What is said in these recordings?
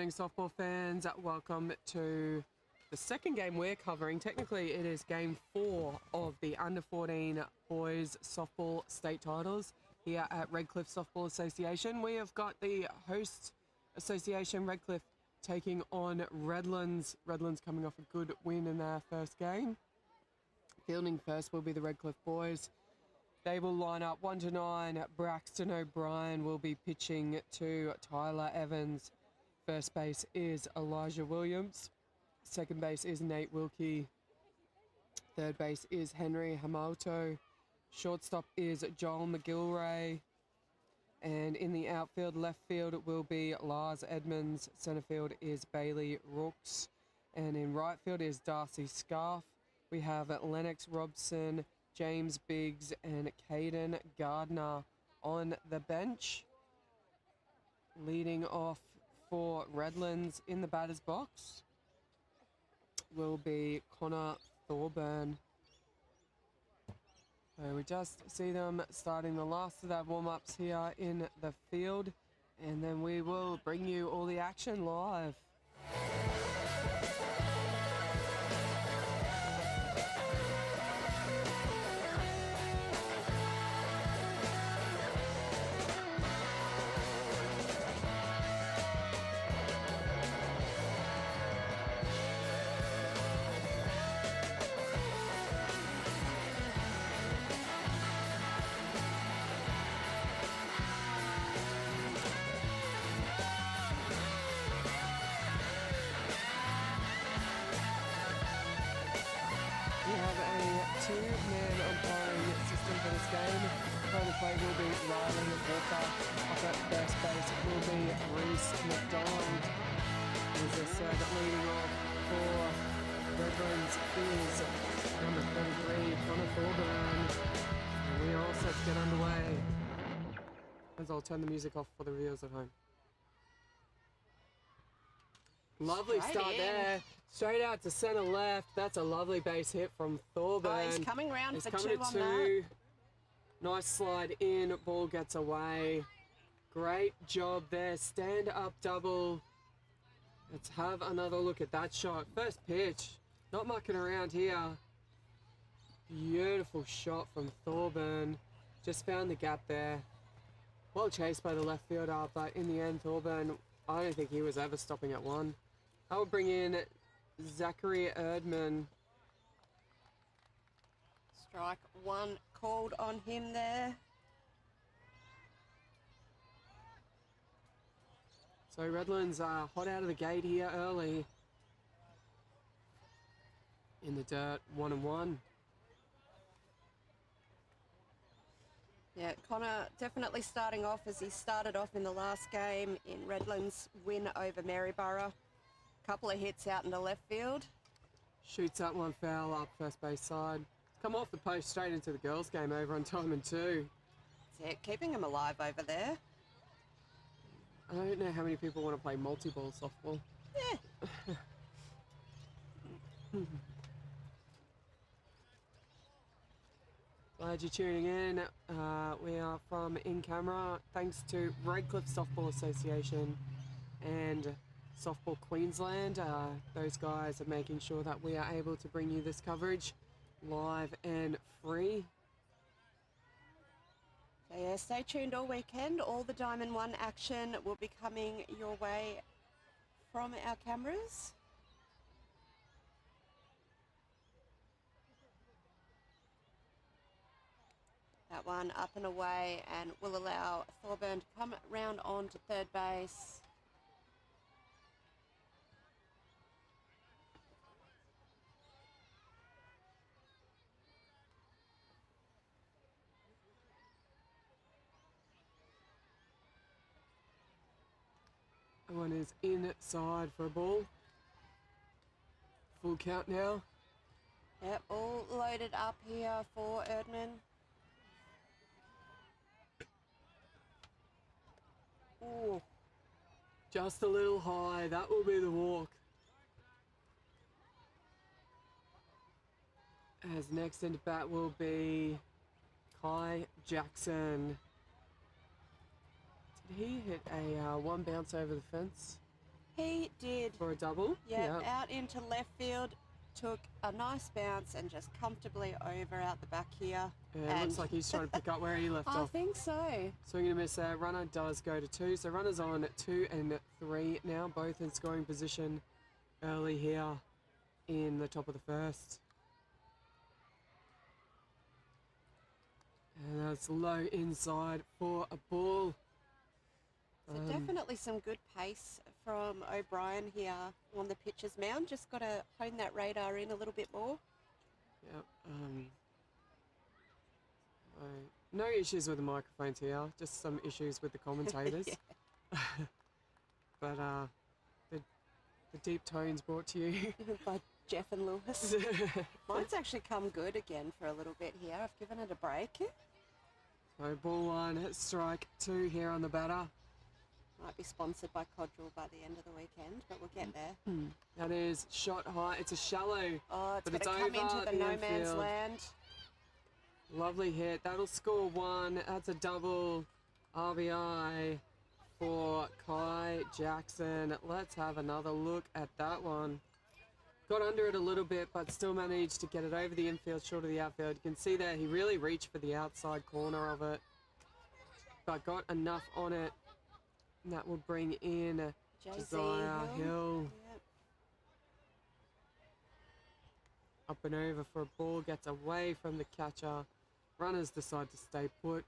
morning, softball fans. Welcome to the second game we're covering. Technically, it is game 4 of the under-14 boys softball state titles here at Redcliffe Softball Association. We have got the host association, Redcliffe, taking on Redlands. Redlands coming off a good win in their first game. Fielding first will be the Redcliffe boys. They will line up 1 to 9. Braxton O'Brien will be pitching to Tyler Evans. First base is Elijah Williams. Second base is Nate Wilkie. Third base is Henry Hamato. Shortstop is Joel McGilray. And in the outfield, left field will be Lars Edmonds. Centre field is Bailey Rooks. And in right field is Darcy Scarf. We have Lennox Robson, James Biggs, and Caden Gardner on the bench. Leading off for Redlands in the batter's box will be Connor Thorburn. So we just see them starting the last of their warm-ups here in the field, and then we will bring you all the action live. Two-man umpiring system for this game. Throwing the plate will be Riley Walker. Up at first base will be Reese McDonald. As I said, leading off for Redlands is number 33, Connor Thorburn. And we are all set to get underway. As I'll turn the music off for the viewers at home. Lovely start there. Straight out to centre left. That's a lovely base hit from Thorburn. Oh, he's coming round for two on that. Nice slide in. Ball gets away. Great job there. Stand up double. Let's have another look at that shot. First pitch. Not mucking around here. Beautiful shot from Thorburn. Just found the gap there. Well chased by the left fielder, but in the end, Thorburn, I don't think he was ever stopping at one. I will bring in Zachary Erdman. Strike one called on him there. So Redlands are hot out of the gate here early. In the dirt, 1-1. Yeah, Connor definitely starting off as he started off in the last game in Redlands' win over Maryborough. Couple of hits out in the left field. Shoots that one foul up first base side. Come off the post straight into the girls' game over on Tolman 2. That's it, keeping him alive over there. I don't know how many people want to play multi-ball softball. Yeah. Glad you're tuning in. We are from In Camera. Thanks to Redcliffe Softball Association and Softball Queensland. Those guys are making sure that we are able to bring you this coverage live and free. So yeah, stay tuned all weekend. All the Diamond 1 action will be coming your way from our cameras. That one up and away and will allow Thorburn to come round on to third base. That one is inside for a ball. Full count now. Yep, all loaded up here for Erdman. Ooh. Just a little high. That will be the walk. As next into bat will be Kai Jackson. Did he hit a one bounce over the fence? He did. for a double. Yeah, Yep. out into left field, took a nice bounce and just comfortably over out the back here. Yeah, it looks like he's trying to pick up where he left I off. think so. Swing and a miss there. Runner does go to 2. So runners on 2 and 3 now, both in scoring position early here in the top of the first. And that's low inside for a ball. So definitely some good pace from O'Brien here on the pitcher's mound. Just got to hone that radar in a little bit more. Yep. No issues with the microphones here, just some issues with the commentators. But the deep tones brought to you by Jeff and Lewis. Mine's actually come good again for a little bit here. I've given it a break. So ball 1, strike 2 here on the batter. Might be sponsored by Codral by the end of the weekend, but we'll get there. That is shot high. It's a shallow. Oh, it's but going to come over into the no man's infield. land. Lovely hit. That'll score 1. That's a double RBI for Kai Jackson. Let's have another look at that one. Got under it a little bit, but still managed to get it over the infield, short of the outfield. You can see there, he really reached for the outside corner of it, but got enough on it. And that will bring in Josiah Hill. Yep. Up and over for a ball, gets away from the catcher. Runners decide to stay put.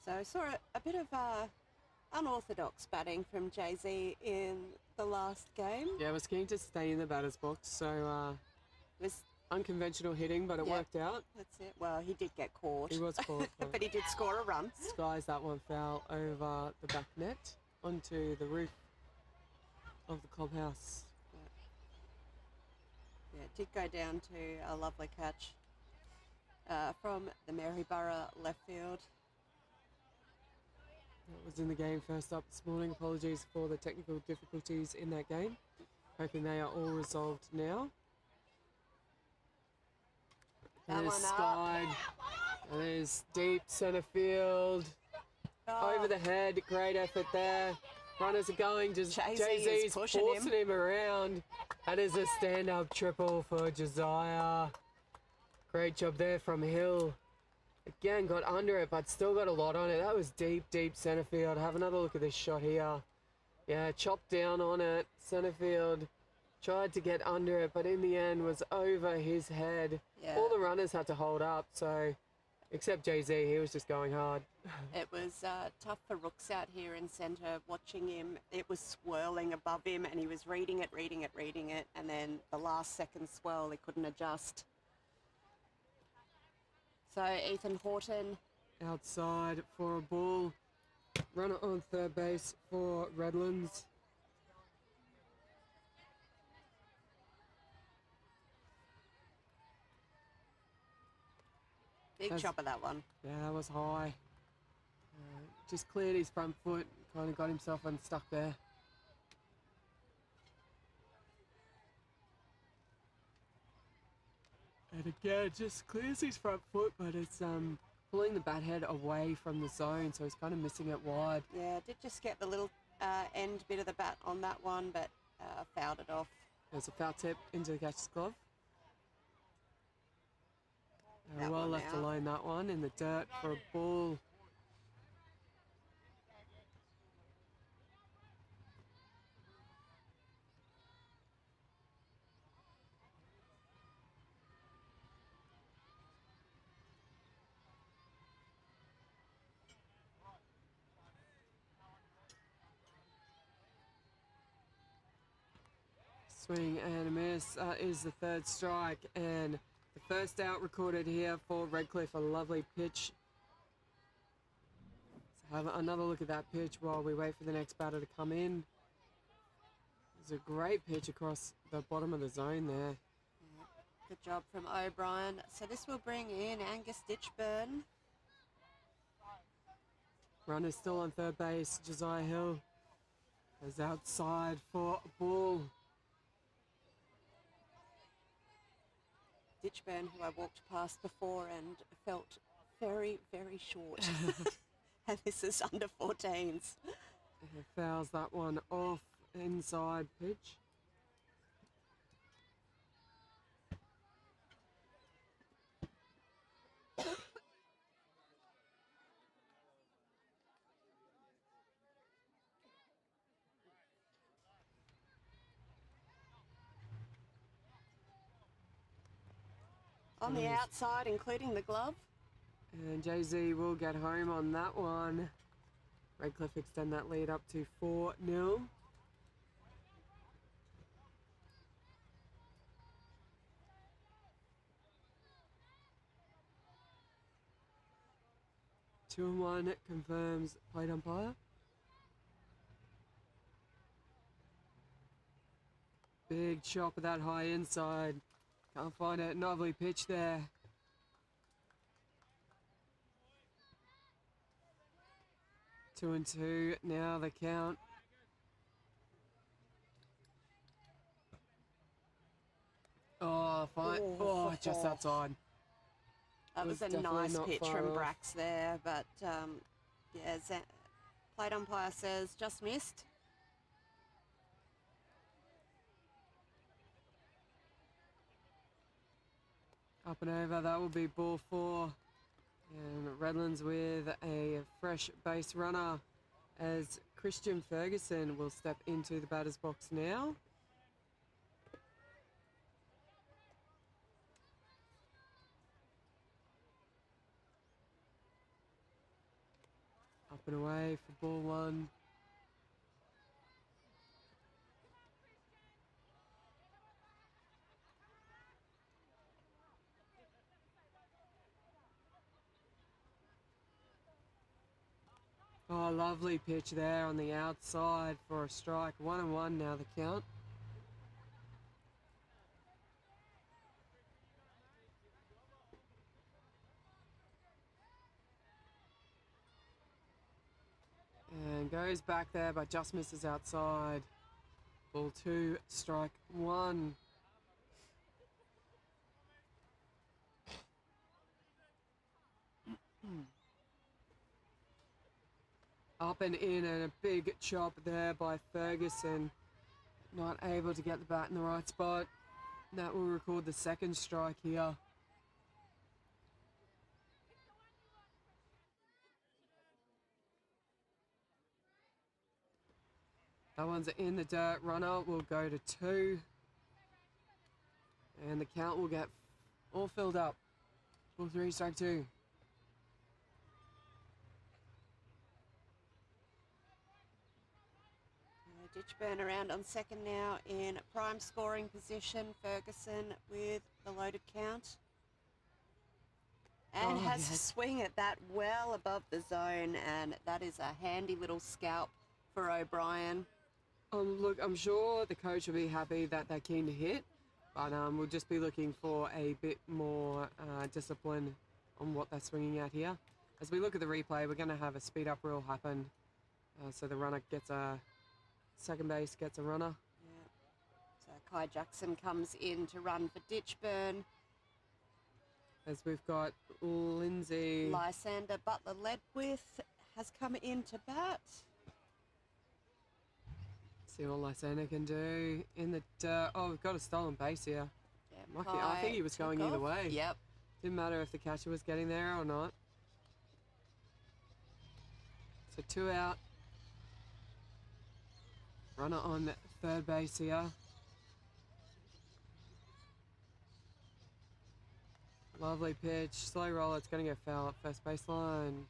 So I saw a bit of unorthodox batting from Jay-Z in the last game. Yeah, was keen to stay in the batter's box, so It was, unconventional hitting, but it Yep. worked out. that's it. Well, he did get caught. He was caught. but he did score a run. Skies that one foul over the back net onto the roof of the clubhouse. Yeah, it did go down to a lovely catch from the Maryborough left field. That was in the game first up this morning. Apologies for the technical difficulties in that game. Hoping they are all resolved now. That There's one up. Sky. And there's deep centre field. Oh, Over the head. Great effort there. Runners are going. Just Jay-Z is Jay-Z's pushing forcing him around. That is a stand-up triple for Josiah. Great job there from Hill. Again, got under it, but still got a lot on it. That was deep, deep centre field. Have another look at this shot here. Yeah, chopped down on it. Centre field tried to get under it, but in the end was over his head. Yeah. All the runners had to hold up, so except Jay-Z, he was just going hard. It was tough for Rooks out here in centre, watching him. It was swirling above him, and he was reading it, and then the last second swirl, he couldn't adjust. So Ethan Horton, Outside for a ball. Runner on third base for Redlands. big chop of that one. Yeah, that was high. Just cleared his front foot, kind of got himself unstuck there. And again, just clears his front foot, but it's pulling the bat head away from the zone, so he's kind of missing it wide. Yeah, did just get the little end bit of the bat on that one, but fouled it off. There's a foul tip into the catcher's glove. That Well one left out. alone, that one, in the dirt for a ball. Swing and a miss is the third strike, and the first out recorded here for Redcliffe. A lovely pitch. Let's have another look at that pitch while we wait for the next batter to come in. It's a great pitch across the bottom of the zone there. Yeah, good job from O'Brien. So this will bring in Angus Ditchburn. Runner still on third base. Josiah Hill is outside for a ball. Ditchburn, who I walked past before and felt very, very short. And this is under 14s. He fouls that one off inside pitch. On the outside, including the glove. And Jay-Z will get home on that one. Redcliffe extend that lead up to 4-0. Two and one confirms plate umpire. Big chop of that high inside. Can't find it. Lovely pitch there. Two and two. Now the count. Oh, fine. Oh, just outside. That was a nice pitch from Brax there, but yeah, plate umpire says just missed. Up and over, that will be ball 4. And Redlands with a fresh base runner as Christian Ferguson will step into the batter's box now. Up and away for ball 1. Oh, lovely pitch there on the outside for a strike. 1 and 1 now the count. And goes back there, but just misses outside. Ball 2, strike 1. Up and in, and a big chop there by Ferguson. Not able to get the bat in the right spot. That will record the second strike here. That one's in the dirt. Runner will go to 2. And the count will get all filled up. Ball 3, strike 2. Ditchburn around on second now in prime scoring position. Ferguson with the loaded count. And has to swing at that well above the zone, and that is a handy little scalp for O'Brien. Look, I'm sure the coach will be happy that they're keen to hit, but we'll just be looking for a bit more discipline on what they're swinging at here. As we look at the replay, we're going to have a speed up rule happen, so the runner gets a second base, gets a runner. Yeah. So Kai Jackson comes in to run for Ditchburn. As we've got Lindsay. Lysander Butler Ledwith has come in to bat. See what Lysander can do in the dirt. Oh, we've got a stolen base here. Yeah, I think he was going either way. Yep. Didn't matter if the catcher was getting there or not. So 2 out. Runner on third base here. Lovely pitch. Slow roll. It's going to go foul at first baseline.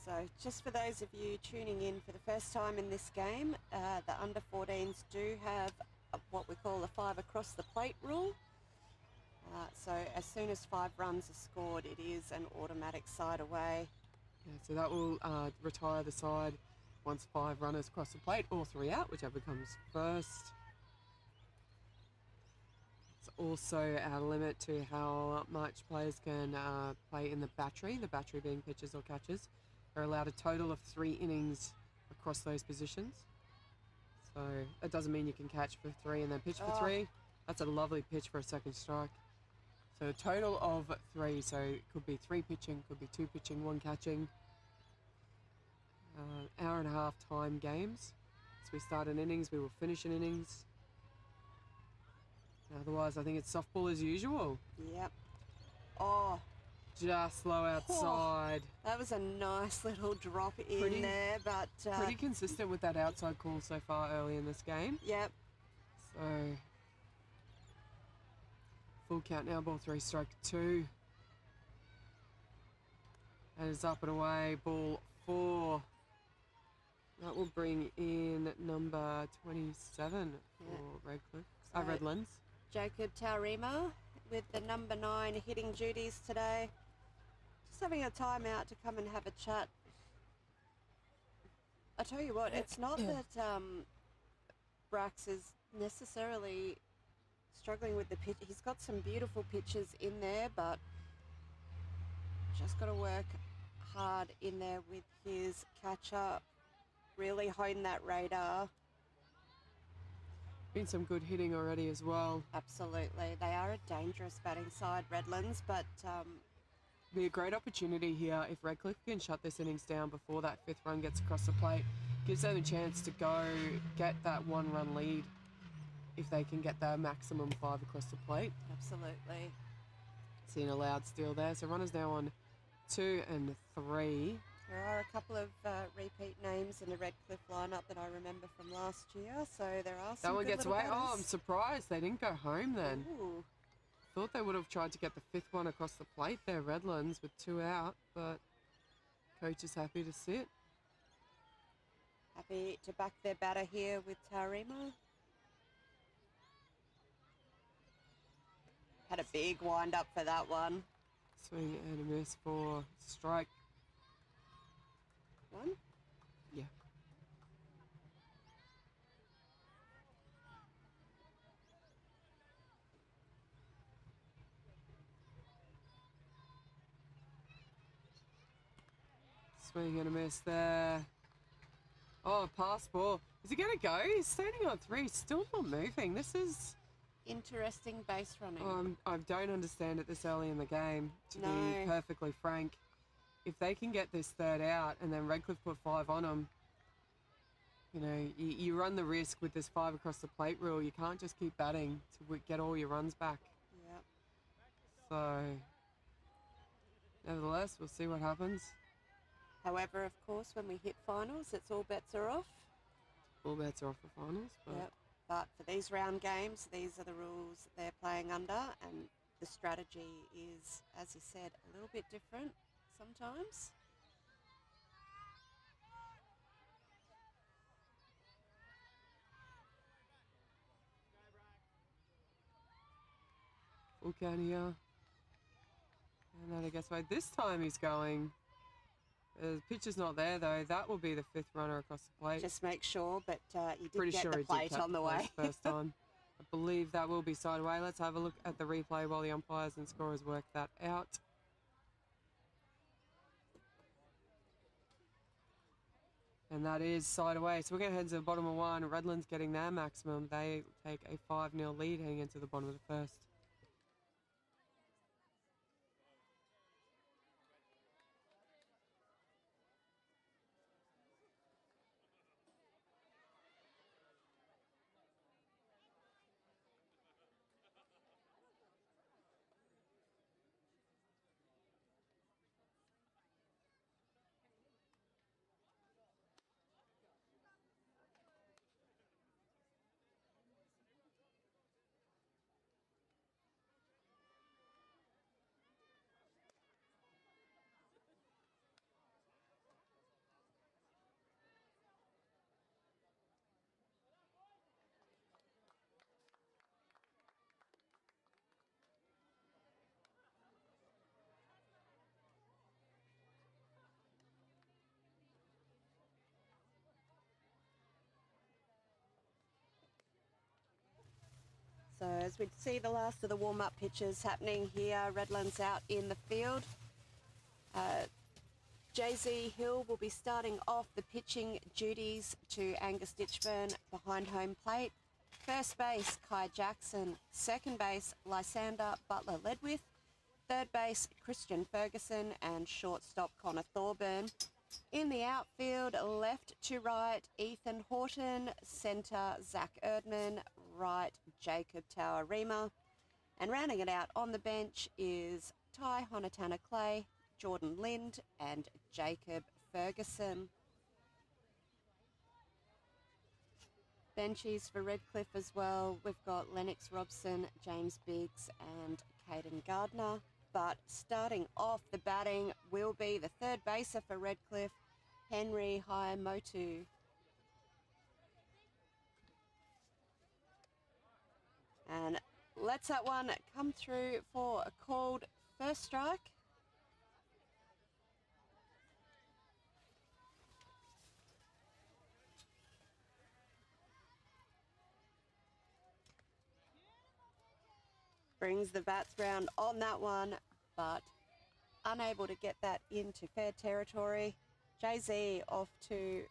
So just for those of you tuning in for the first time in this game, the under-14s do have what we call a 5 across the plate rule. So as soon as 5 runs are scored, it is an automatic side away. Yeah, so that will retire the side once 5 runners cross the plate, or 3 out, whichever comes first. It's also our limit to how much players can play in the battery being pitchers or catchers. They're allowed a total of 3 innings across those positions. So that doesn't mean you can catch for 3 and then pitch for 3. That's a lovely pitch for a second strike. So a total of 3. So it could be 3 pitching, could be 2 pitching, 1 catching. hour and a half time games. So we start an innings, we will finish an innings. Otherwise, I think it's softball as usual. Yep. Oh. Just low outside. Oh, that was a nice little drop in there, but... pretty consistent with that outside call so far early in this game. Yep. So... full count now, ball 3, strike 2. And it's up and away, ball 4. That will bring in number 27 for Redcliffe. Redlands. Jacob Taurima with the number 9 hitting duties today. Just having a time out to come and have a chat. I tell you what, it's not that Brax is necessarily struggling with the pitch. He's got some beautiful pitches in there, but just got to work hard in there with his catch-up. Really hone that radar. Been some good hitting already as well. Absolutely. They are a dangerous batting side, Redlands, but... be a great opportunity here if Redcliffe can shut this innings down before that 5th run gets across the plate. Gives them a chance to go get that 1-run lead if they can get their maximum 5 across the plate. Absolutely. Seeing a loud steal there. So runners now on 2 and 3. There are a couple of repeat names in the Redcliffe lineup that I remember from last year, so there are some that one good gets little away. batters. Oh, I'm surprised they didn't go home then. Ooh. Thought they would have tried to get the 5th one across the plate there, Redlands, with 2 out, but coach is happy to sit. Happy to back their batter here with Taurima. Had a big wind up for that one. Swing and a miss for strike. 1? Yeah. Swing and a miss there. Oh, pass ball. Is he going to go? He's standing on 3, still not moving. This is... interesting base running. I don't understand it this early in the game, to be No. perfectly frank. If they can get this 3rd out and then Redcliffe put 5 on them, you know, you run the risk with this 5 across the plate rule. You can't just keep batting to get all your runs back. Yep. So, nevertheless, we'll see what happens. However, of course, when we hit finals, it's all bets are off. All bets are off for finals. But Yep. But for these round games, these are the rules they're playing under, and the strategy is, as you said, a little bit different sometimes. full count here. And then I guess by this time he's going. The pitch is not there though. That will be the 5th runner across the plate. Just make sure that you did Pretty get sure the he did plate tap on the the way. plate first time. I believe that will be side away. Let's have a look at the replay while the umpires and scorers work that out. And that is side away. So we're going to head to the bottom of 1. Redlands getting their maximum. They take a 5-0 lead heading into the bottom of the 1st. So as we see the last of the warm-up pitches happening here, Redlands out in the field. JZ Hill will be starting off the pitching duties to Angus Ditchburn behind home plate. First base, Kai Jackson. Second base, Lysander Butler-Ledwith. Third base, Christian Ferguson. And shortstop, Connor Thorburn. In the outfield, left to right, Ethan Horton, centre, Zach Erdman, right, Jacob Tawarima. And rounding it out on the bench is Ty Honatana Clay, Jordan Lind and Jacob Ferguson. Benchies for Redcliffe as well. We've got Lennox Robson, James Biggs and Caden Gardner. But starting off the batting will be the third baser for Redcliffe, Henry Hayamotu. And lets that one come through for a called first strike. Brings the bats round on that one, but unable to get that into fair territory. Jay-Z off to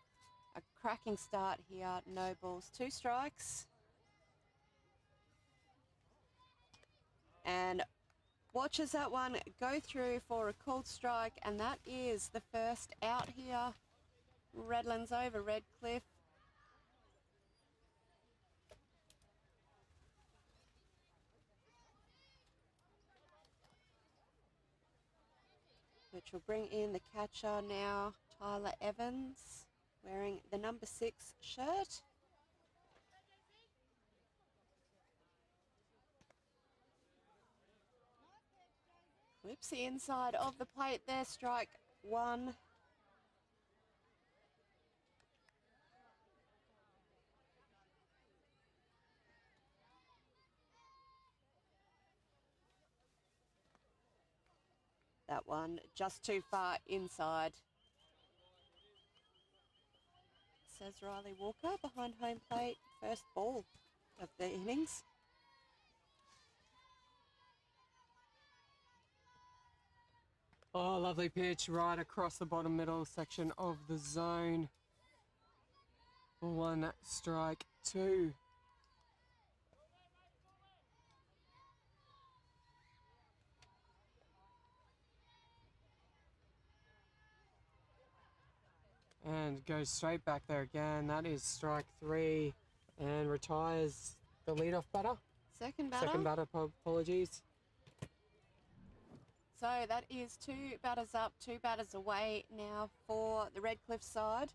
a cracking start here. No balls, 2 strikes. And watches that one go through for a called strike, and that is the first out here. Redlands over Redcliffe. Which will bring in the catcher now, Tyler Evans, wearing the number 6 shirt. Clips the inside of the plate there, strike 1. That one just too far inside. Says Riley Walker behind home plate. First ball of the innings. Oh, lovely pitch right across the bottom middle section of the zone. 1 strike 2. And goes straight back there again. That is strike 3 and retires the leadoff batter. Second batter. Second batter, apologies. So that is 2 batters up, 2 batters away now for the Redcliffe side.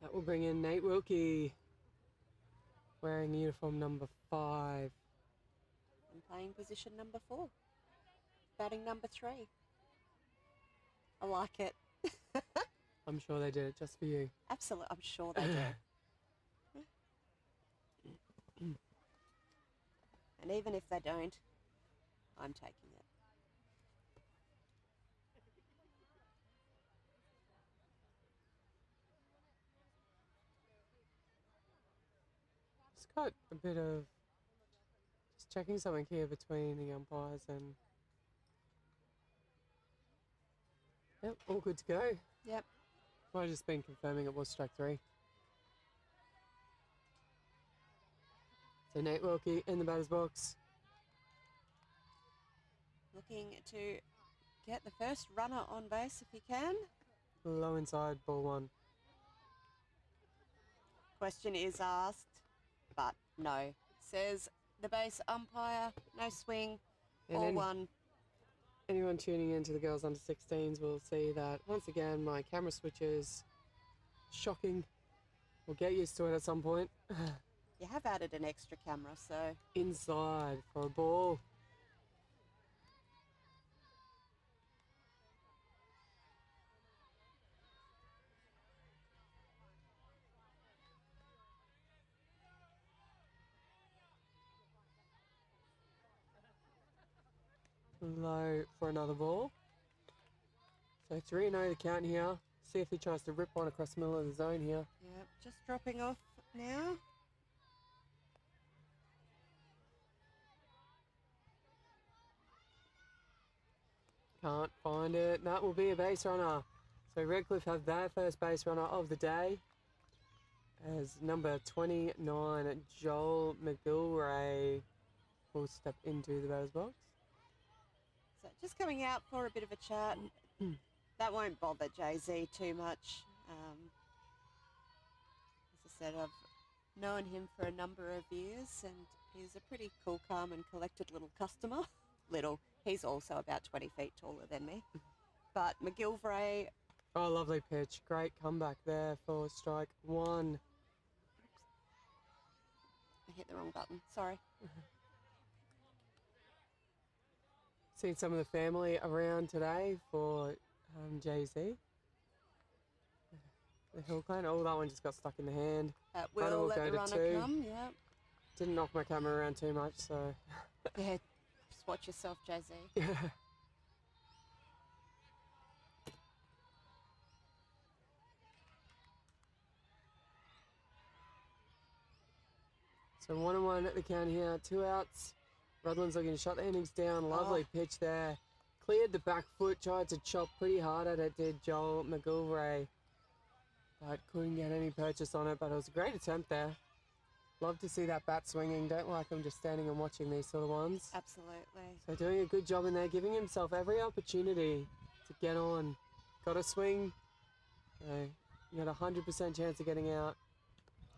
That will bring in Nate Wilkie, wearing uniform number 5. And playing position number 4. Batting number 3. I like it. I'm sure they did it just for you. Absolutely, I'm sure they do. And even if they don't, I'm taking it. Just got a bit of just checking something here between the umpires and yep, all good to go. Yep. Might have just been confirming it was strike 3. So Nate Wilkie in the batter's box. Looking to get the first runner on base if he can. Low inside, ball 1. Question is asked, but no. Says the base umpire, no swing, ball 1. Anyone tuning into the girls under 16s will see that once again my camera switch is shocking. We'll get used to it at some point. You have added an extra camera, so... Inside for a ball. Low for another ball. So 3-0 the count here. See if he tries to rip one across the middle of the zone here. Yep, just dropping off now. Can't find it. That will be a base runner. So Redcliffe have their first base runner of the day as number 29, Joel McGilray, will step into the batter's box. So just coming out for a bit of a chat. that won't bother Jay-Z too much. As I said, I've known him for a number of years, and he's a pretty cool, calm and collected little customer. Little. He's also about 20 feet taller than me. But McGilvray... Oh, lovely pitch. Great comeback there for strike one. I hit the wrong button. Sorry. Seen some of the family around today for Jay-Z. The Hill Clan. Oh, that one just got stuck in the hand. Will let the runner come, yeah. Didn't knock my camera around too much, so... Yeah, just watch yourself, Jay-Z. So 1-1 at the count here, 2 outs. Redlands looking to shut the innings down. Lovely pitch there. Cleared the back foot, tried to chop pretty hard at it, did Joel McGilvray. But couldn't get any purchase on it, but it was a great attempt there. Love to see that bat swinging. Don't like him just standing and watching these sort of ones. Absolutely. So doing a good job in there, giving himself every opportunity to get on. Got a swing. You had a 100% chance of getting out.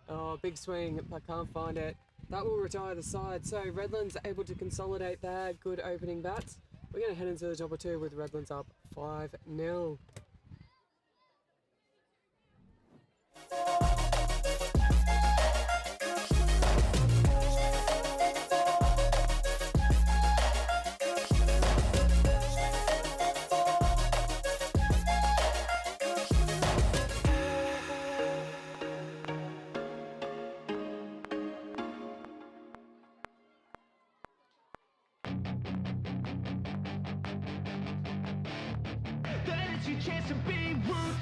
Oh, big swing, but can't find it. That will retire the side. So Redlands able to consolidate their good opening bats. We're going to head into the top of 2 with Redlands up 5-0.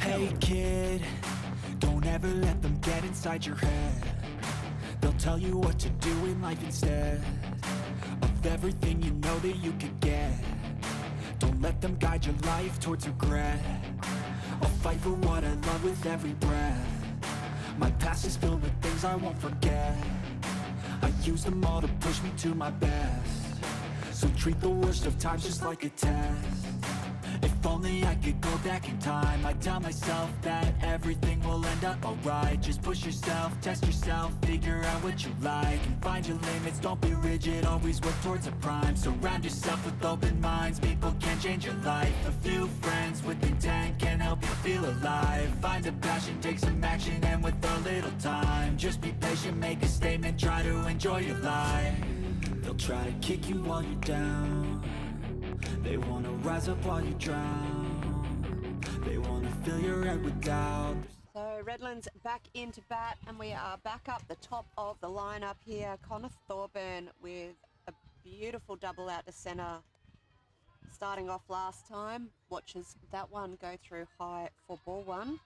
Hey kid, don't ever let them get inside your head. They'll tell you what to do in life instead of everything you know that you could get. Don't let them guide your life towards regret. I'll fight for what I love with every breath. My past is filled with things I won't forget. I use them all to push me to my best. So treat the worst of times just like a test. If only I could go back in time, I'd tell myself that everything will end up alright. Just push yourself, test yourself, figure out what you like, and find your limits, don't be rigid, always work towards a prime. Surround yourself with open minds, people can change your life. A few friends with intent can help you feel alive. Find a passion, take some action, and with a little time, just be patient, make a statement, try to enjoy your life. They'll try to kick you while you're down. They wanna rise up while you drown. They wanna fill your head with doubt. So Redlands back into bat, and we are back up the top of the lineup here. Connor Thorburn with a beautiful double out to centre. Starting off last time, watches that one go through high for ball one.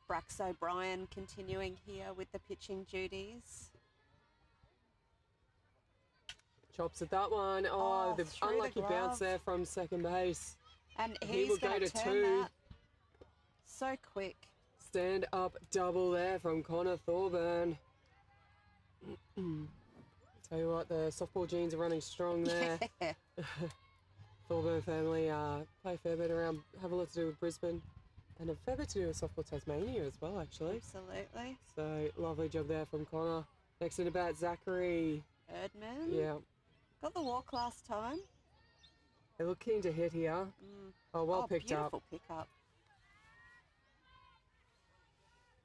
Brax O'Brien continuing here with the pitching duties. Chops at that one. Oh, the unlucky bounce there from second base. And he's going to turn that so quick. Stand up double there from Connor Thorburn. Tell you what, the softball genes are running strong there. Yeah. Thorburn family play a fair bit around, have a lot to do with Brisbane, and a fair bit to do with softball Tasmania as well, actually. Absolutely. So, lovely job there from Connor. Next in about Zachary Erdman. Yeah. Got the walk last time. They look keen to hit here. Oh, well picked up. Beautiful pick up.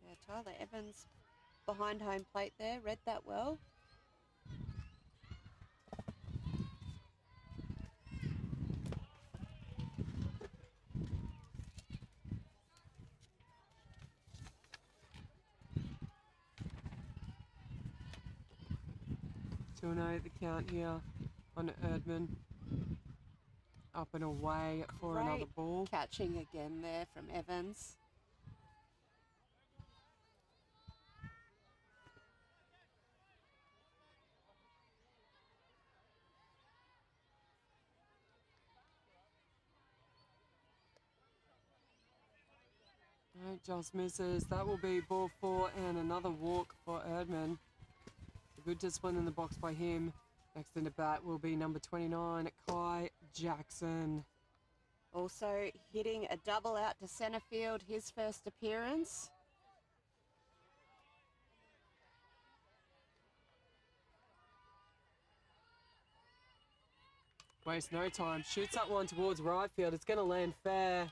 Yeah, Tyler Evans behind home plate there. Read that well. To note the count here on Erdman. Up and away for another ball. Catching again there from Evans. No, just misses. That will be ball 4 and another walk for Erdman. Good discipline in the box by him. Next into bat will be number 29, Kai Jackson. Also hitting a double out to centre field, his first appearance. Waste no time. Shoots that one towards right field. It's going to land fair.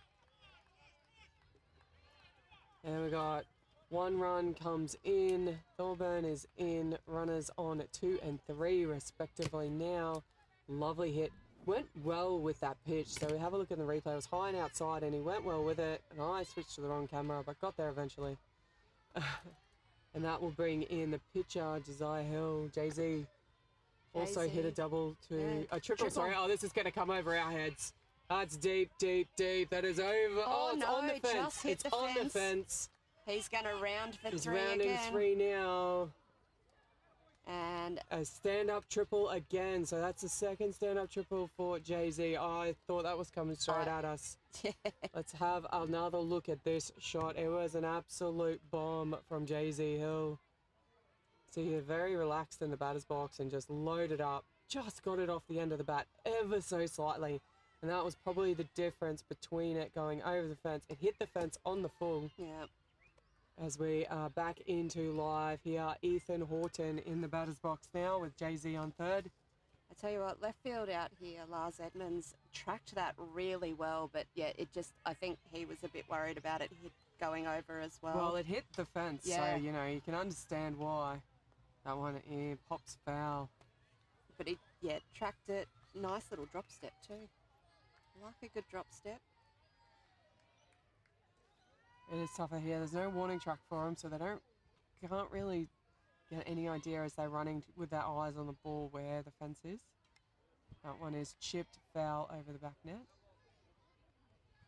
And we got one run comes in. Thorburn is in. Runners on 2 and 3 respectively now. Lovely hit. Went well with that pitch. So we have a look at the replay. It was high and outside and he went well with it. And I switched to the wrong camera, but got there eventually. And that will bring in the pitcher, Josiah Hill. Jay-Z also hit a double to a triple. Sorry. Oh, this is going to come over our heads. That's deep, deep, deep. That is over. Oh, it's no, on the fence. just hit It's the on the fence. fence. He's going to round for He's 3 rounding again. 3 now. And A stand-up triple again. So that's the second stand-up triple for Jay-Z. Oh, I thought that was coming straight at us. Let's have another look at this shot. It was an absolute bomb from Jay-Z Hill. So you're very relaxed in the batter's box and just loaded up. Just got it off the end of the bat ever so slightly. And that was probably the difference between it going over the fence. It hit the fence on the full. yeah, As we are back into live here, Ethan Horton in the batter's box now with Jay-Z on third. I tell you what, left field out here, Lars Edmonds tracked that really well, but yeah, it just, I think he was a bit worried about it going over as well. Well, it hit the fence, Yeah. so, you know, you can understand why. That one in pops foul. But he, yeah, tracked it. Nice little drop step too. I like a good drop step. It is tougher here. There's no warning track for them, so they can't really get any idea as they're running with their eyes on the ball where the fence is. That one is chipped foul over the back net.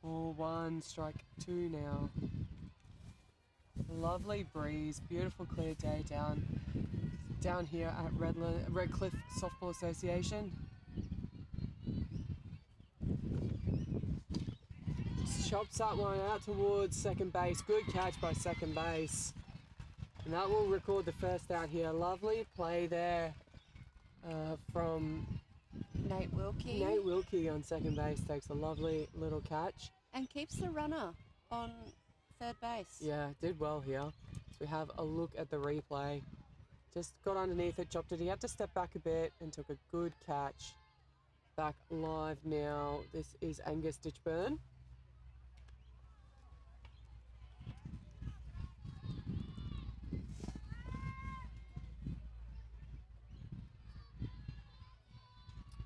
Ball 1, strike 2 now. Lovely breeze, beautiful clear day down here at Redcliffe Softball Association. Chops that one out towards second base. Good catch by second base. And that will record the first out here. Lovely play there from Nate Wilkie. Nate Wilkie on second base. Takes a lovely little catch. And keeps the runner on third base. Yeah, did well here. So we have a look at the replay. Just got underneath it, chopped it. He had to step back a bit and took a good catch. Back live now. This is Angus Ditchburn.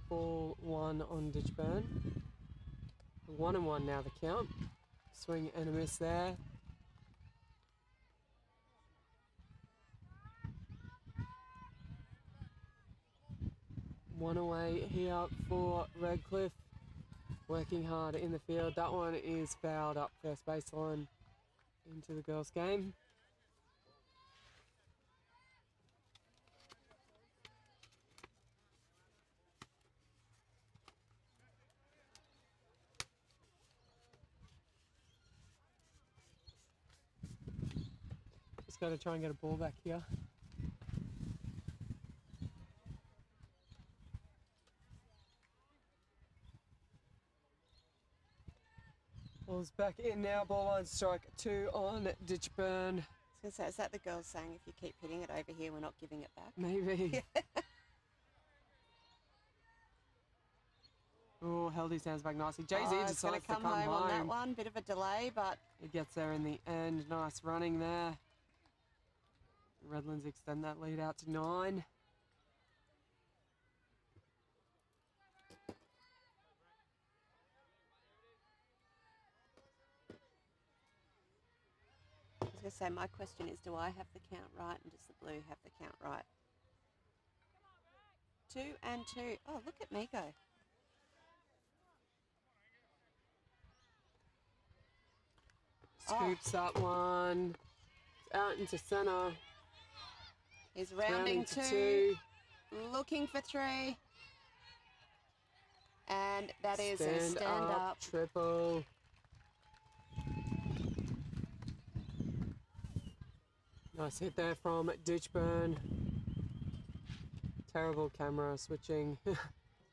Ball 1 on Ditchburn. 1-1 now the count. Swing and a miss there. One away here for Redcliffe. Working hard in the field. That one is fouled up first baseline into the girls' game. Just got to try and get a ball back here. Ball's back in now. Ball 1, strike 2 on Ditchburn. I was going to say, is that the girls saying if you keep hitting it over here, we're not giving it back? Maybe. Oh, held his hands back nicely. Jay-Z It's going decides to come to come home on that home. one. Bit of a delay, but He gets there in the end. Nice running there. Redlands extend that lead out to 9. I was going to say, my question is, do I have the count right and does the blue have the count right? 2 and 2. Oh, look at me go. Scoops that one. It's out into centre. He's rounding to 2. Looking for 3. And that is a stand up. Triple. Nice hit there from Ditchburn. Terrible camera switching.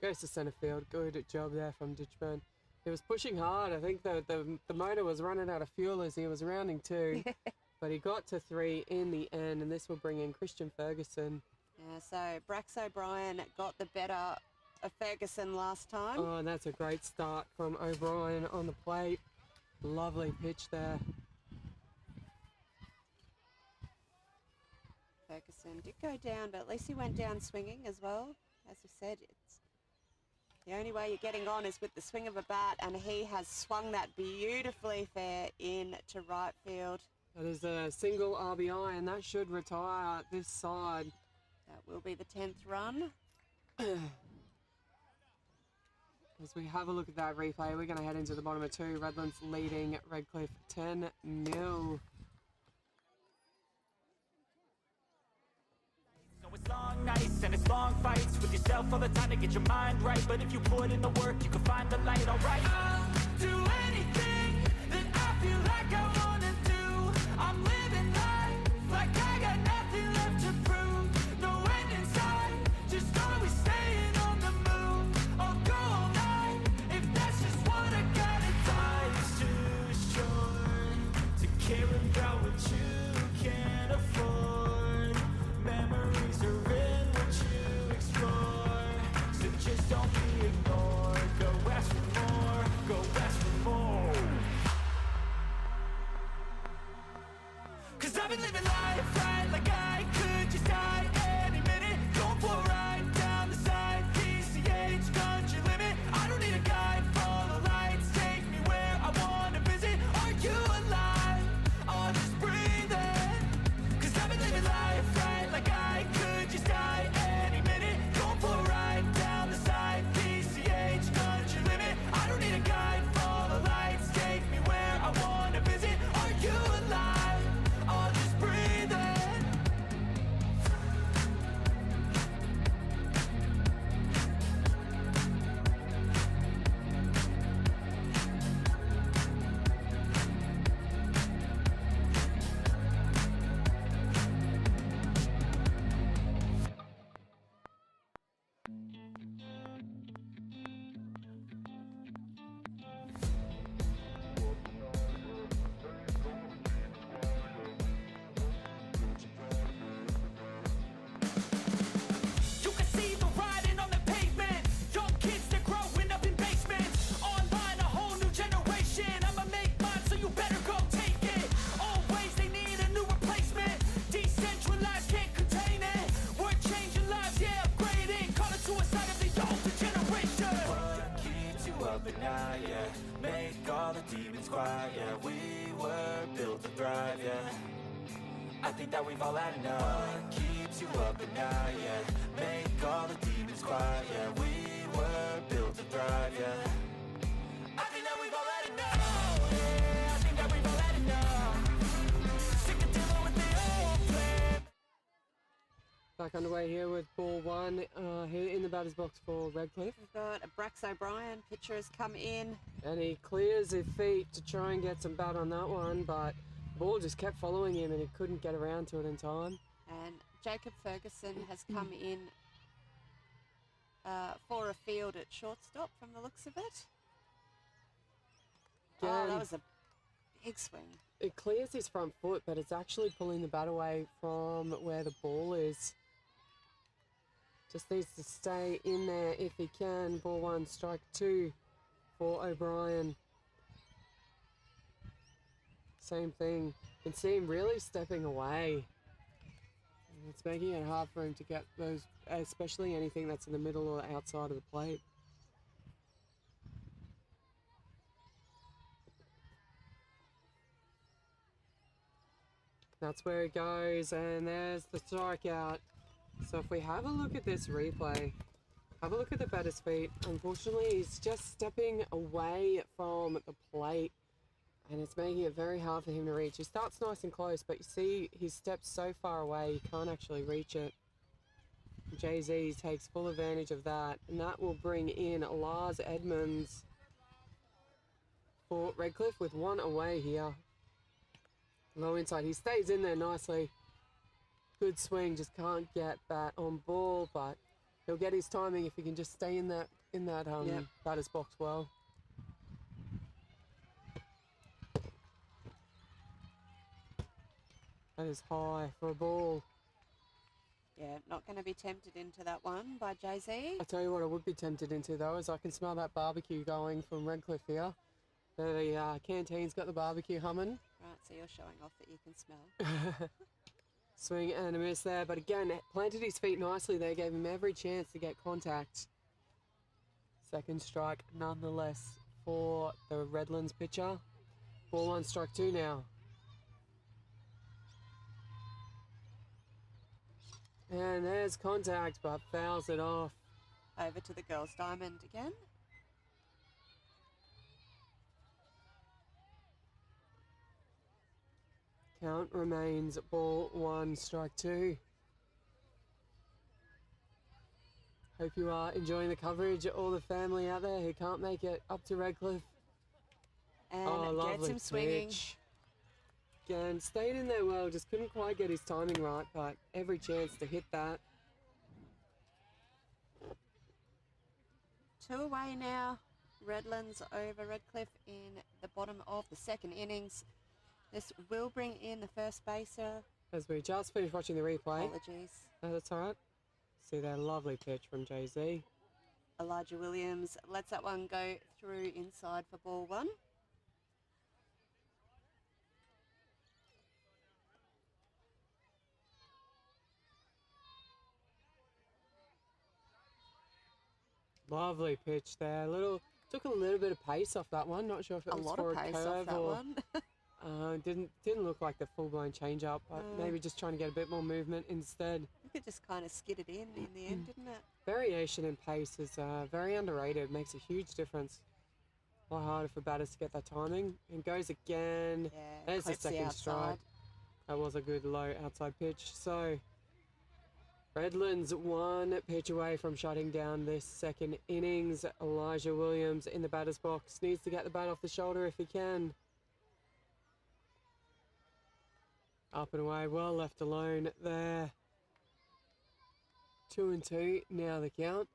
Goes to centre field. Good job there from Ditchburn. He was pushing hard. I think the motor was running out of fuel as he was rounding 2. But he got to 3 in the end, and this will bring in Christian Ferguson. Yeah, so Brax O'Brien got the better of Ferguson last time. Oh, and that's a great start from O'Brien on the plate. Lovely pitch there. Ferguson did go down, but at least he went down swinging as well. As we said, it's the only way you're getting on is with the swing of a bat, and he has swung that beautifully fair in to right field. That is a single RBI, and that should retire this side. That will be the 10th run. As we have a look at that replay, we're going to head into the bottom of 2. Redlands leading Redcliffe 10-0. It's long nights and it's long fights with yourself all the time to get your mind right. But if you put in the work, you can find the light, alright? I'll do anything that I feel like I wanna do. I'm living life like I got nothing left to prove. No end in sight, just always staying on the move. I'll go all night if that's just what I gotta do. Life's too short to care about what you can't afford. Memories are in what you explore, so just don't be ignored. Go ask for more, go ask for more. 'Cause I've been living life right like I could just die any minute. Going for a ride down the side, PCH country limit. I don't need a guide, follow lights, take me where I wanna visit. Are you alive? Or just breathing? 'Cause I've been living life right like I could just die any minute. Going for a ride down the side, PCH country limit. I don't need a guide, follow lights, take me where I wanna visit. Are you alive? Or just breathing? You can see the writing on the pavement. Young kids, they're growing up in basements. Online, a whole new generation. I'ma make mine, so you better go take it. Always, they need a new replacement. Decentralized, can't contain it. We're changing lives, yeah, upgrading. Call it suicide of the older generation. What keeps you up at night, yeah? Make all the demons quiet, yeah. We were built to thrive, yeah. I think that we've all had enough. What keeps you up at night, yeah? Make all the demons quiet, yeah. We were built to thrive, yeah. I think that we've all had enough. Yeah, I think that we've all had enough. Sick of dealing with the old plan. Back underway here with ball 1 here in the batter's box for Redcliffe. We've got a Brax O'Brien. Pitcher has come in. And he clears his feet to try and get some bat on that one, but the ball just kept following him and he couldn't get around to it in time. And Jacob Ferguson has come in for a field at shortstop from the looks of it. Oh, Again, that was a big swing. it clears his front foot, but it's actually pulling the bat away from where the ball is. Just needs to stay in there if he can. Ball 1, strike 2 for O'Brien. Same thing. You can see him really stepping away. And it's making it hard for him to get those, especially anything that's in the middle or outside of the plate. That's where it goes, and there's the strikeout. So if we have a look at this replay, have a look at the batter's feet. Unfortunately, he's just stepping away from the plate, and it's making it very hard for him to reach. He starts nice and close, but you see his steps so far away, you can't actually reach it. Jay-Z takes full advantage of that, and that will bring in Lars Edmonds for Redcliffe with 1 away here. Low inside, he stays in there nicely. Good swing, just can't get bat on ball, but he'll get his timing if he can just stay in that batter's box well. That is high for a ball. Yeah, not going to be tempted into that one by Jay-Z. I tell you what I would be tempted into though is I can smell that barbecue going from Redcliffe here. The canteen's got the barbecue humming. Right, so you're showing off that you can smell. Swing and a miss there, but again, planted his feet nicely there, gave him every chance to get contact. Second strike nonetheless for the Redlands pitcher. Ball on strike 2 now. And there's contact, but fouls it off. Over to the girls' diamond again. Count remains ball 1, strike 2. Hope you are enjoying the coverage. All the family out there who can't make it up to Redcliffe. And gets him swinging. Pitch. Again, stayed in there well, just couldn't quite get his timing right, but every chance to hit that. 2 away now. Redlands over Redcliffe in the bottom of the second innings. This will bring in the first baser. As we just finished watching the replay. Apologies. No, that's all right. See that lovely pitch from Jay-Z. Elijah Williams lets that one go through inside for ball 1. Lovely pitch there. Took a little bit of pace off that one. Not sure if it was for a pace curve off that or one. didn't look like the full-blown change-up, but maybe just trying to get a bit more movement instead. I think it just kind of skidded in the end, didn't it? Variation in pace is very underrated. Makes a huge difference. A lot harder for batters to get that timing. And goes again. Yeah, There's the clips the second strike. outside. That was a good low outside pitch. So Redlands 1 pitch away from shutting down this second innings. Elijah Williams in the batter's box. Needs to get the bat off the shoulder if he can. Up and away, well left alone there. 2-2, now the count.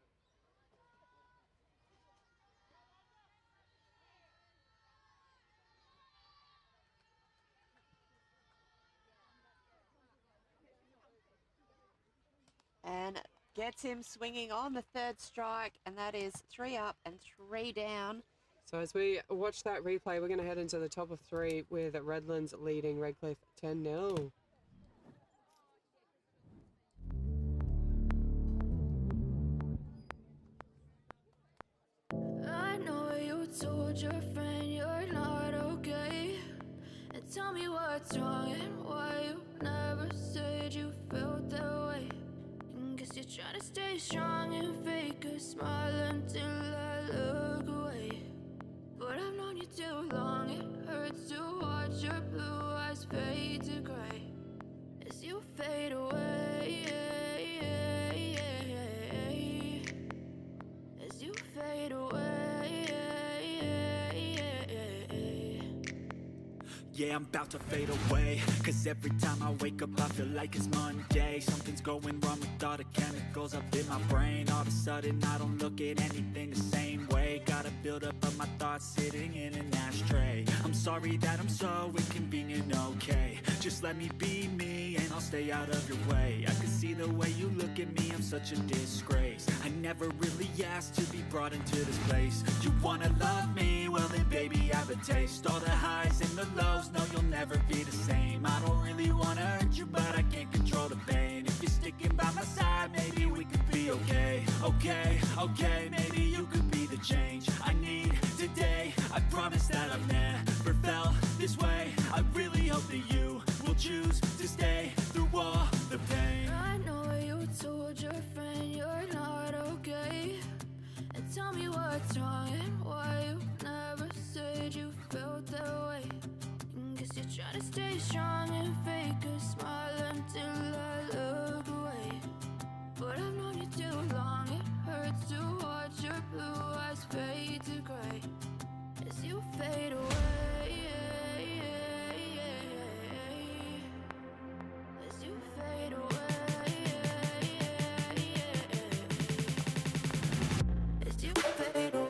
And gets him swinging on the third strike, and that is 3 up and 3 down. So as we watch that replay, we're going to head into the top of 3 with Redlands leading Redcliffe 10-0. I know you told your friend you're not okay, and tell me what's wrong and why you never said you felt that way. Guess you're trying to stay strong and fake a smile until I look away. But I've known you too long, it hurts to watch your blue eyes fade to gray as you fade away, as you fade away. Yeah, I'm about to fade away, cause every time I wake up I feel like it's Monday. Something's going wrong with all the chemicals up in my brain. All of a sudden I don't look at anything the same way. Got a buildup of my thoughts sitting in an ashtray. I'm sorry that I'm so inconvenient, okay. Just let me be me and I'll stay out of your way. I can see the way you look at me, I'm such a disgrace. I never really asked to be brought into this place. You wanna love me? Well then baby I have a taste. All the highs and the lows, no you'll never be the same. I don't really wanna hurt you but I can't control the pain. If you're sticking by my side maybe we could be okay. Okay, maybe you could be the change I need today. I promise that I've never felt this way. I really hope that you will choose to stay through all the pain. I know you told your friend you're not okay, and tell me what's wrong and why you never said you felt that way. Guess you're trying to stay strong and fake a smile until I look away. But I've known you too long, it hurts to watch your blue eyes fade to gray as you fade away, as you fade away, as you fade away. As you fade away.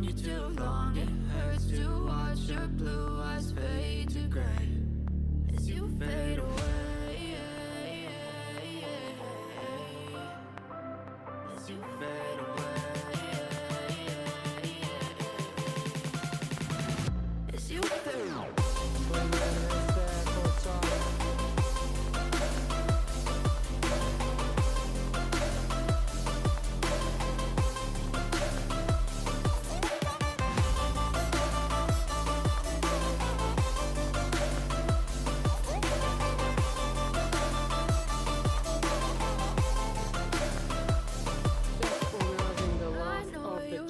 known you too long. It hurts to watch your blue eyes fade to gray as you fade away. As you fade away. As you fade away.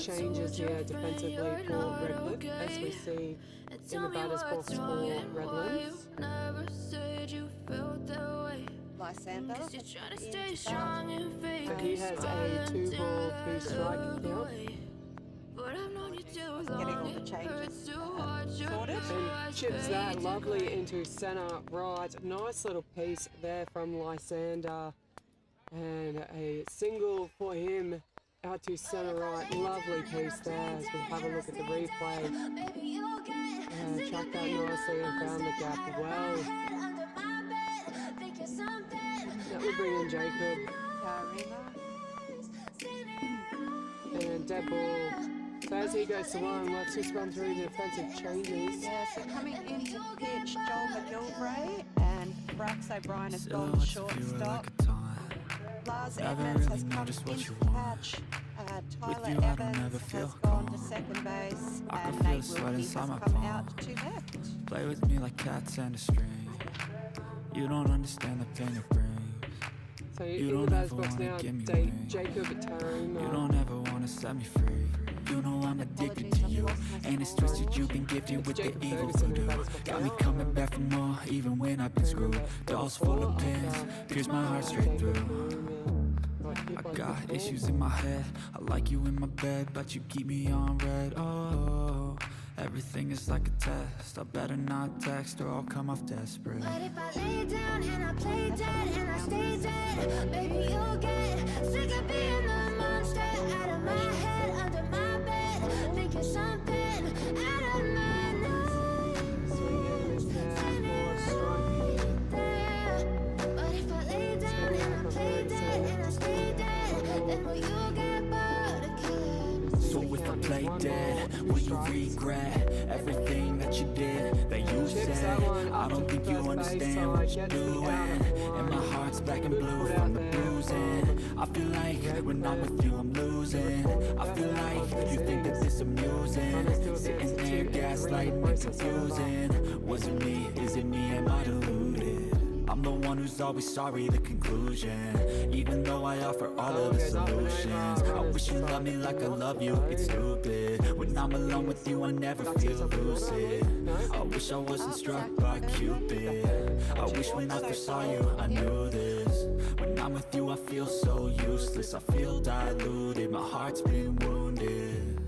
Changes here defensively for Redcliffe, as we see in the batter's box for Redlands. Lysander. So he has a 2-ball, 2-strike count. Getting all the changes sorted. And chips that lovely into centre right. Nice little piece there from Lysander. And a single for him out to centre right. Lovely piece there as we have a look at the replay. Tracked that nicely and found the gap well. That would bring in Jacob. And dead ball. So as he goes to one, let's just run through the defensive changes. Yeah, so coming into the pitch, Joel McGilvray and Brax O'Brien has gone to shortstop. Lars Edmonds has come into the patch. Tyler Evans has gone to second base. And Nate Wilkie has come out to left. Play with me like cats and a string. You don't understand the pain it brings. So in the batter's box now, Jacob Taruma. You don't ever wanna set me free. You know I'm addicted to you, and it's twisted. You've been gifted with the evil voodoo. Got me coming back for more, even when I've been screwed. Dolls full of pins, pierce my heart straight through. I got issues in my head. I like you in my bed, but you keep me on red. Oh, everything is like a test. I better not text or I'll come off desperate. But if I lay down and I play dead and I stay dead, baby, you'll get sick of being the monster out of my head, under my bed, thinking something out of my nose. But if I lay down and I play dead and I stay dead, then will you get bored of killing? So if I play dead, will you regret everything that you did, that you said? I don't think you understand what you're doing, and my heart's black and blue from the bruising. I feel like when I'm with you I'm losing. I feel like you think that this amusing, sitting there gaslighting and confusing. Was it me? Is it me? Am I deluded? I'm the one who's always sorry, the conclusion. Even though I offer all of the solutions, I wish you loved me like I love you, it's stupid. When I'm alone with you I never feel lucid. I wish I wasn't struck by Cupid. I wish when I first saw you I knew this. When I'm with you I feel so useless, I feel diluted, my heart's been wounded.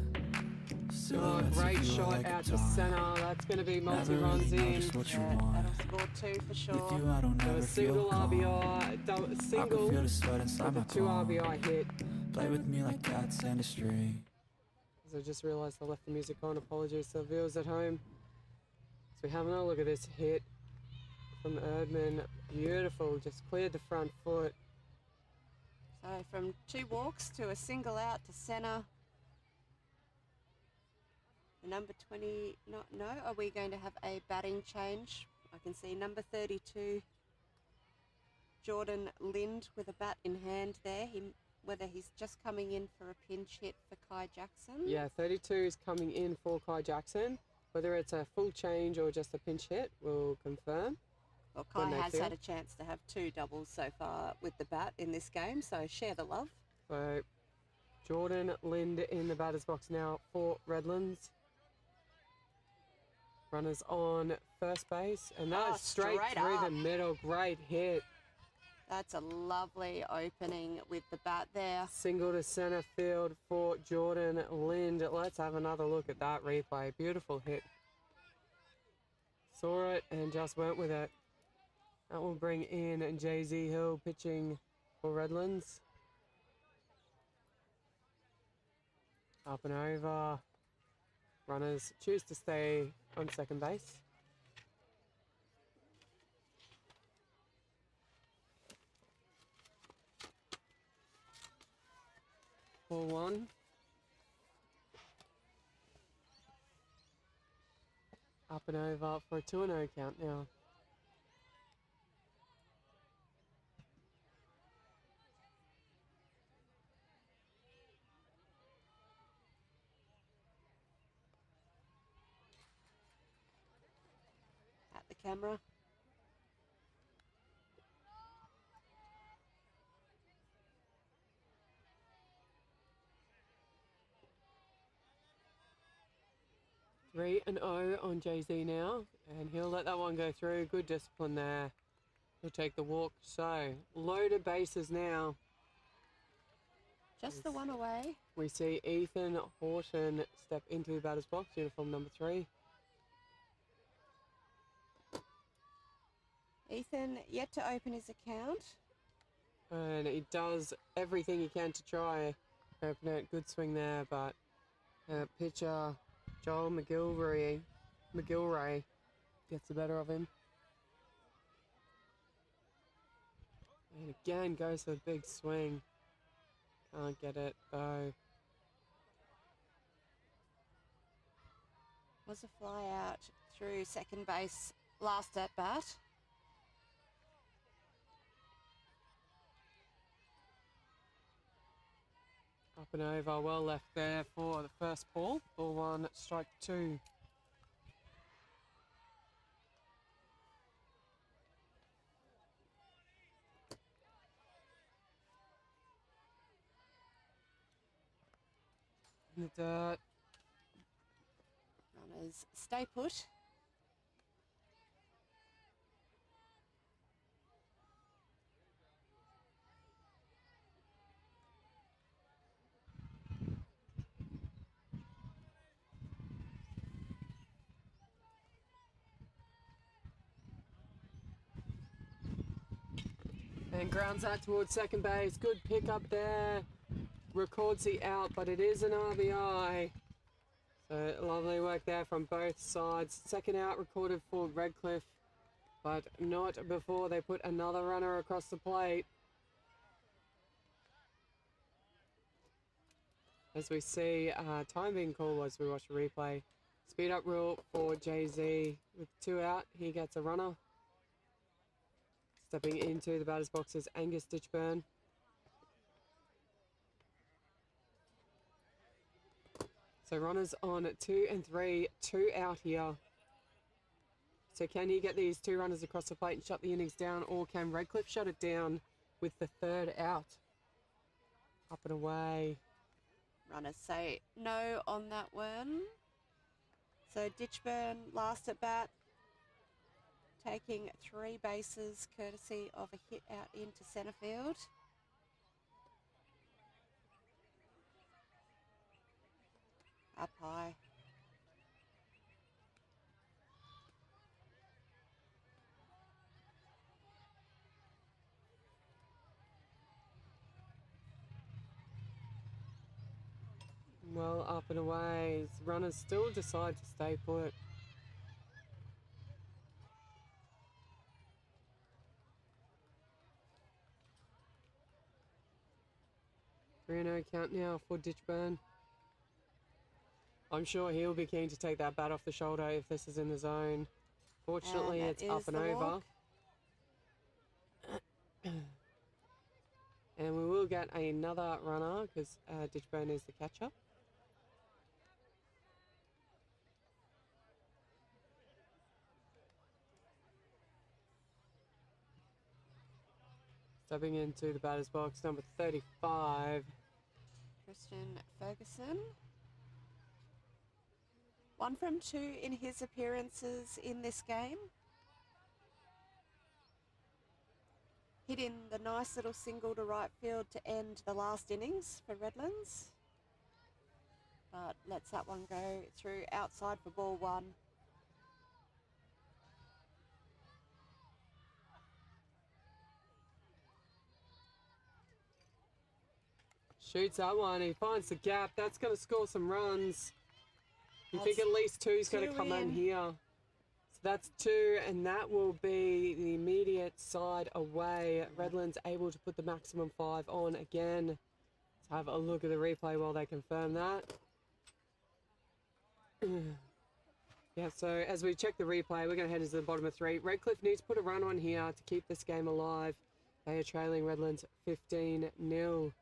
Oh, great shot out to centre. That's going to be multi-runs in. That'll score 2 for sure. A single RBI, single with a 2 RBI hit. Play with me like cats and a string. As I just realised I left the music on. Apologies to the viewers at home. So we have another look at this hit from Erdman. Beautiful, just cleared the front foot. So from 2 walks to a single out to centre. Number 20, no, are we going to have a batting change? I can see number 32, Jordan Lind with a bat in hand there. Whether he's just coming in for a pinch hit for Kai Jackson. Yeah, 32 is coming in for Kai Jackson. Whether it's a full change or just a pinch hit, we'll confirm. Well, Kai has had a chance to have 2 doubles so far with the bat in this game, so share the love. So Jordan Lind in the batter's box now for Redlands. Runners on first base, and that is straight through the middle. Great hit. That's a lovely opening with the bat there. Single to centre field for Jordan Lind. Let's have another look at that replay. Beautiful hit. Saw it and just went with it. That will bring in Jay-Z Hill pitching for Redlands. Up and over. Runners choose to stay on second base. Ball one. Up and over for a 2-0 count now. At the camera. Three and 0 on Jay-Z now, and he'll let that one go through. Good discipline there. He'll take the walk. So, loaded bases now. Just the one away. We see Ethan Horton step into the batter's box, uniform number 3. Ethan yet to open his account. And he does everything he can to try open it. Good swing there, but pitcher Joel McGilray gets the better of him. And again goes for a big swing. Can't get it though. Was a fly out through second base last at bat. Up and over, well left there for the first ball. Ball 1, strike 2. In the dirt. Runners stay put. And grounds that towards second base. Good pick up there. Records the out, but it is an RBI. So lovely work there from both sides. Second out recorded for Redcliffe, but not before they put another runner across the plate. As we see time being called as we watch the replay. Speed up rule for Jay-Z. With 2 out, he gets a runner. Stepping into the batter's box is Angus Ditchburn. So runners on 2 and 3, 2 out here. So can he get these 2 runners across the plate and shut the innings down, or can Redcliffe shut it down with the 3rd out? Up and away. Runners say no on that one. So Ditchburn last at bat, taking 3 bases courtesy of a hit out into centre field. Up high. Well, up and away. Runners still decide to stay put. Three and 0 count now for Ditchburn. I'm sure he'll be keen to take that bat off the shoulder if this is in the zone. Fortunately, And it's that up is and the over. walk. And we will get another runner because Ditchburn is the catcher. Stepping into the batter's box, number 35. Christian Ferguson. 1 from 2 in his appearances in this game. Hitting the nice little single to right field to end the last innings for Redlands. But lets that one go through outside for ball 1. Shoots that one, he finds the gap, that's going to score some runs. You think at least two's going to come in here. So that's 2, and that will be the immediate side away. Redlands able to put the maximum 5 on again. Let's have a look at the replay while they confirm that. Yeah, so as we check the replay, we're going to head into the bottom of 3. Redcliffe needs to put a run on here to keep this game alive. They are trailing Redlands 15-0.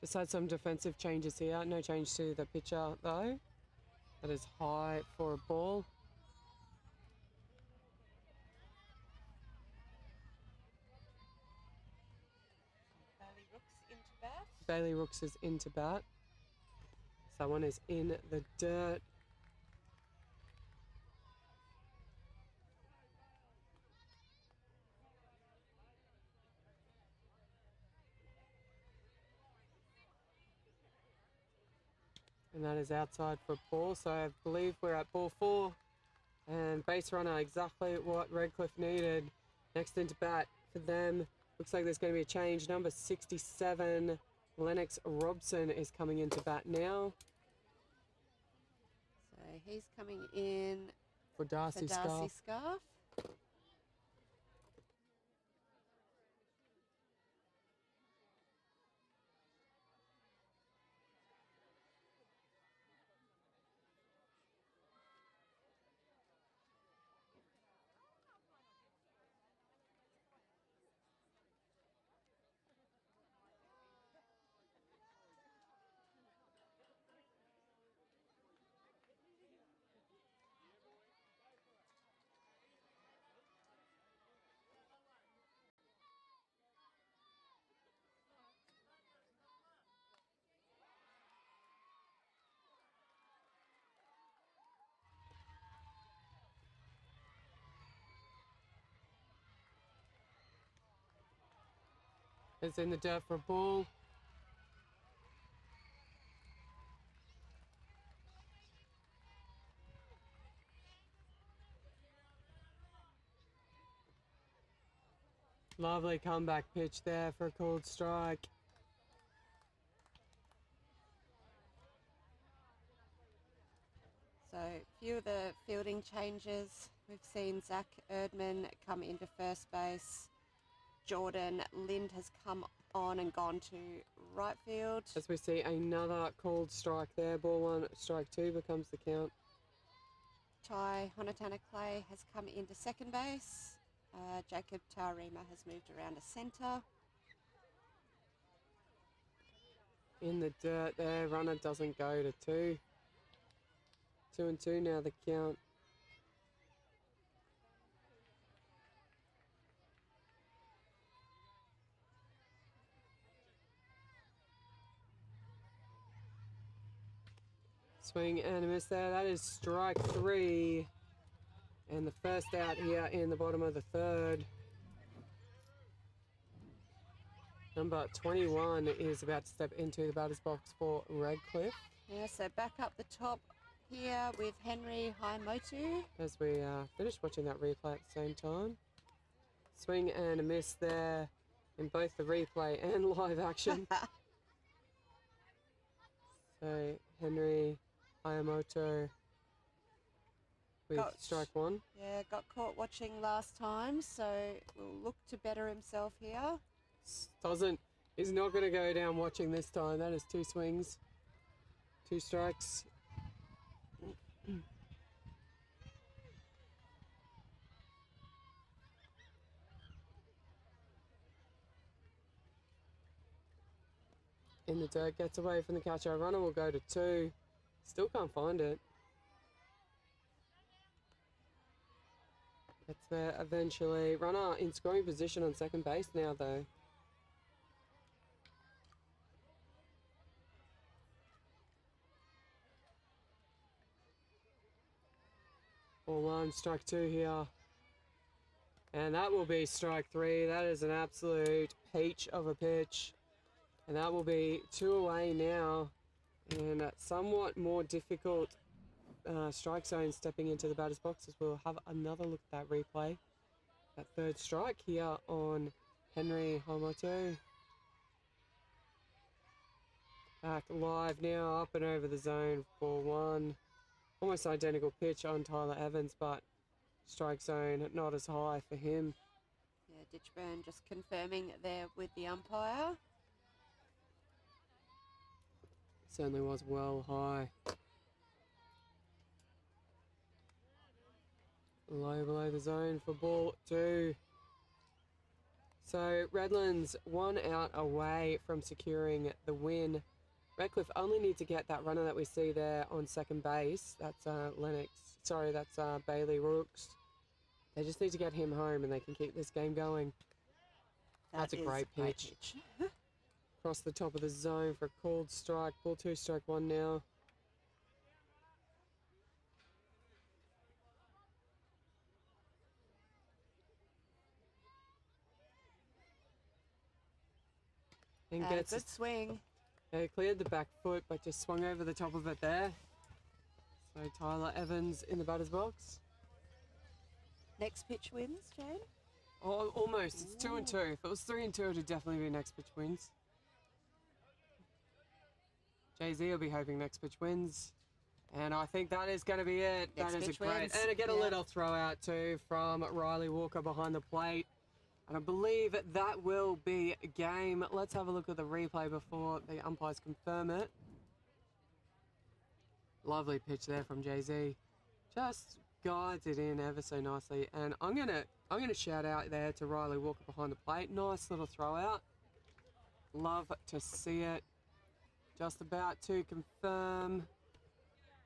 Just had some defensive changes here. No change to the pitcher though. That is high for a ball. Bailey Rooks into bat. Bailey Rooks is into bat. Someone is in the dirt. And that is outside for ball. So I believe we're at ball 4. And base runner, exactly what Redcliffe needed. Next into bat for them. Looks like there's going to be a change. Number 67, Lennox Robson is coming into bat now. So he's coming in For Darcy Scarf. Scarf. Is in the dirt for a ball. Lovely comeback pitch there for a called strike. So a few of the fielding changes. We've seen Zach Erdman come into first base. Jordan Lind has come on and gone to right field. As we see another called strike there. Ball 1, strike 2 becomes the count. Ty Honatana Clay has come into second base. Jacob Taurima has moved around to centre. In the dirt there, runner doesn't go to 2. 2 and 2 now the count. Swing and a miss there. That is strike 3. And the first out here in the bottom of the 3rd. Number 21 is about to step into the batter's box for Redcliffe. Yeah, so back up the top here with Henry Haimotu. As we finish watching that replay at the same time. Swing and a miss there in both the replay and live action. So Henry Haimotu with strike 1. Yeah, got caught watching last time, so will look to better himself here. He's not going to go down watching this time. That is 2 swings, 2 strikes. In the dirt, gets away from the catcher. Runner will go to 2. Still can't find it. Gets there eventually. Runner in scoring position on second base now, though. Ball 1, strike 2 here. And that will be strike 3. That is an absolute peach of a pitch. And that will be 2 away now. And a somewhat more difficult strike zone stepping into the batter's box, as we'll have another look at that replay. That 3rd strike here on Henry Haimotu. Back live now, up and over the zone for 1. Almost identical pitch on Tyler Evans, but strike zone not as high for him. Yeah, Ditchburn just confirming there with the umpire. Certainly was well high. Low below the zone for ball 2. So Redlands 1 out away from securing the win. Redcliffe only need to get that runner that we see there on second base. That's that's Bailey Rooks. They just need to get him home and they can keep this game going. That's a great pitch. Across the top of the zone for a called strike. Ball 2, strike 1 now. And gets good swing. Yeah, cleared the back foot, but just swung over the top of it there. So Tyler Evans in the batter's box. Next pitch wins, Jane? Oh, almost. It's 2 and 2. If it was 3 and 2, it would definitely be next pitch wins. Jay-Z will be hoping next pitch wins. And I think that is going to be it. Next that is a pitch great... wins. And I get a little throw out too from Riley Walker behind the plate. And I believe that will be a game. Let's have a look at the replay before the umpires confirm it. Lovely pitch there from Jay-Z. Just guides it in ever so nicely. And I'm gonna shout out there to Riley Walker behind the plate. Nice little throw out. Love to see it. Just about to confirm.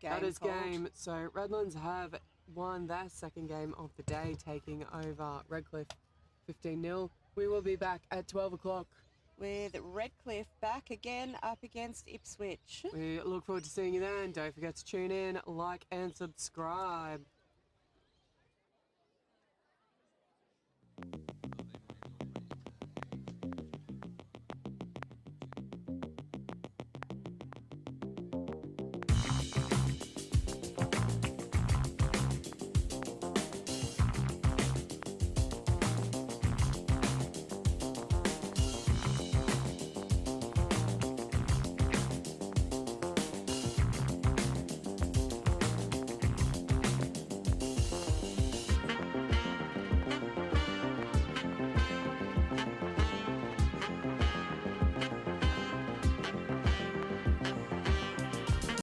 That is game. So Redlands have won their second game of the day, taking over Redcliffe 15-0. We will be back at 12 o'clock. With Redcliffe back again up against Ipswich. We look forward to seeing you then. Don't forget to tune in, like and subscribe.